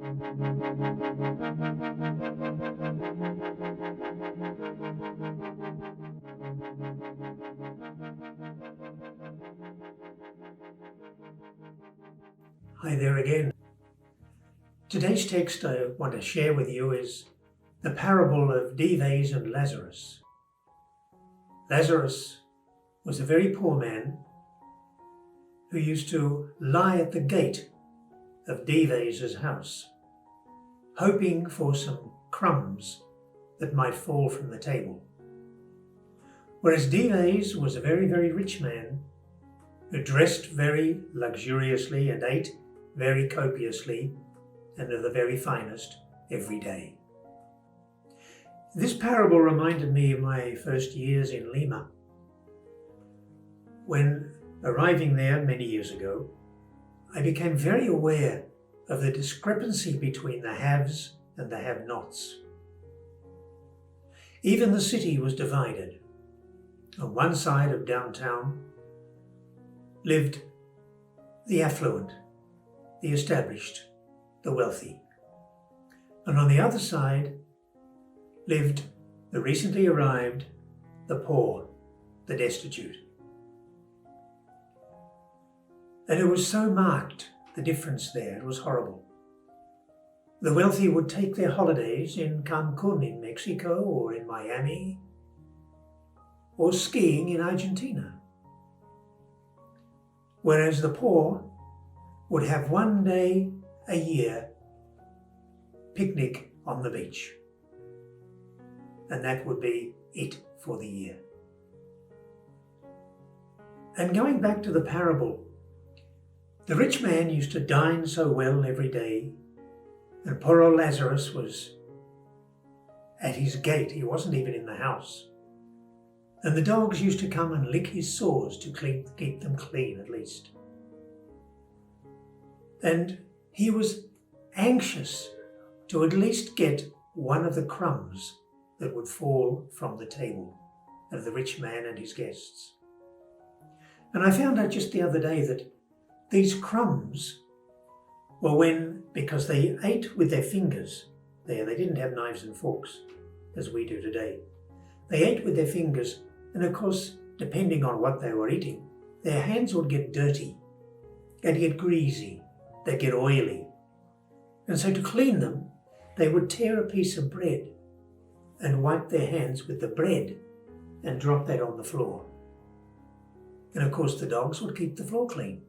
Hi there again. Today's text I want to share with you is the parable of Dives and Lazarus. Lazarus was a very poor man who used to lie at the gate of Dives' house, hoping for some crumbs that might fall from the table. Whereas Dives was a very, very rich man who dressed very luxuriously and ate very copiously and of the very finest every day. This parable reminded me of my first years in Lima. When arriving there many years ago, I became very aware of the discrepancy between the haves and the have-nots. Even the city was divided. On one side of downtown lived the affluent, the established, the wealthy. And on the other side lived the recently arrived, the poor, the destitute. And it was so marked, the difference there, it was horrible. The wealthy would take their holidays in Cancun in Mexico or in Miami or skiing in Argentina. Whereas the poor would have one day a year picnic on the beach. And that would be it for the year. And going back to the parable, the rich man used to dine so well every day, and poor old Lazarus was at his gate. He wasn't even in the house. And the dogs used to come and lick his sores to keep them clean at least. And he was anxious to at least get one of the crumbs that would fall from the table of the rich man and his guests. And I found out just the other day that these crumbs were because they ate with their fingers. They didn't have knives and forks as we do today. They ate with their fingers, and of course, depending on what they were eating, their hands would get dirty, they'd get greasy, they'd get oily. And so to clean them, they would tear a piece of bread and wipe their hands with the bread and drop that on the floor. And of course the dogs would keep the floor clean.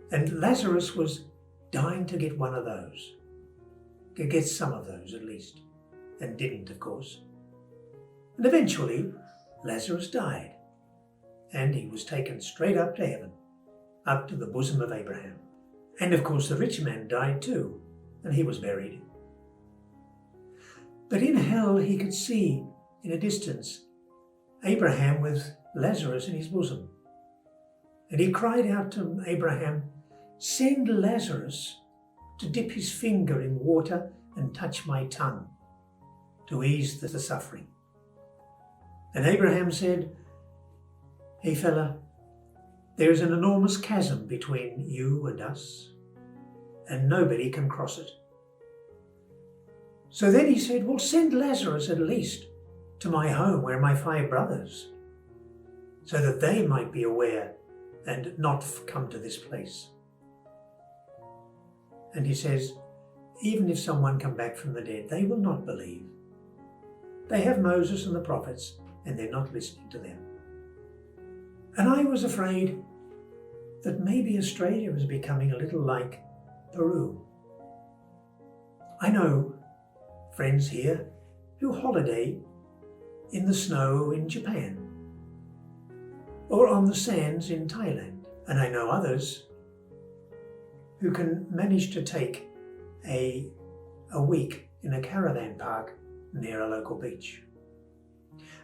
And Lazarus was dying to get one of those, to get some of those at least, and didn't, of course. And eventually Lazarus died, and he was taken straight up to heaven, up to the bosom of Abraham. And of course the rich man died too, and he was buried. But in hell he could see in a distance Abraham with Lazarus in his bosom. And he cried out to Abraham, "Send Lazarus to dip his finger in water and touch my tongue, to ease the suffering." And Abraham said, "Hey fella, there is an enormous chasm between you and us, and nobody can cross it." So then he said, "Well, send Lazarus at least to my home where are my 5 brothers, so that they might be aware and not come to this place." And he says, even if someone come back from the dead, they will not believe. They have Moses and the prophets, and they're not listening to them. And I was afraid that maybe Australia is becoming a little like Peru. I know friends here who holiday in the snow in Japan or on the sands in Thailand. And I know others who can manage to take a week in a caravan park near a local beach.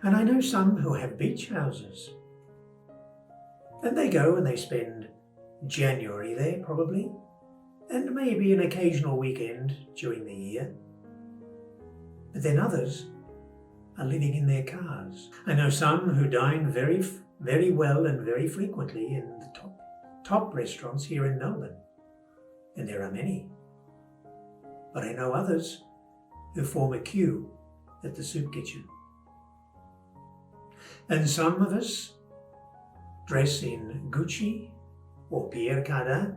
And I know some who have beach houses. And they go and they spend January there probably, and maybe an occasional weekend during the year. But then others are living in their cars. I know some who dine very well and very frequently in the top restaurants here in Melbourne. and there are many. But I know others who form a queue at the soup kitchen. And some of us dress in Gucci or Pierre Cardin,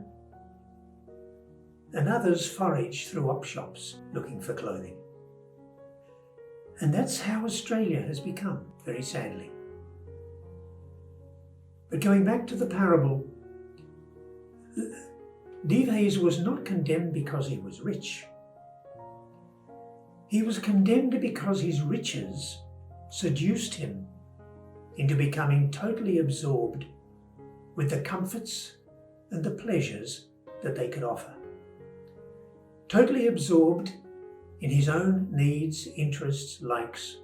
and others forage through op shops looking for clothing. And that's how Australia has become, very sadly. But going back to the parable, Dives was not condemned because he was rich. He was condemned because his riches seduced him into becoming totally absorbed with the comforts and the pleasures that they could offer. Totally absorbed in his own needs, interests, likes,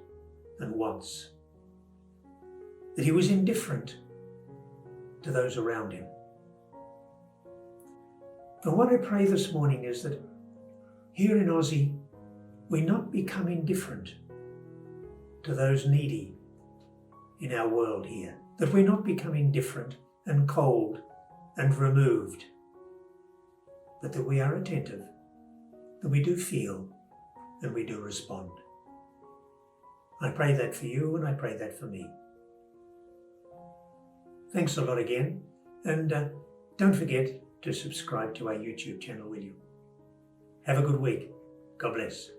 and wants. That he was indifferent to those around him. And what I pray this morning is that here in Aussie, we not become indifferent to those needy in our world here. That we not become indifferent and cold and removed, but that we are attentive, that we do feel, and we do respond. I pray that for you, and I pray that for me. Thanks a lot again, and don't forget to subscribe to our YouTube channel, will you? Have a good week. God bless.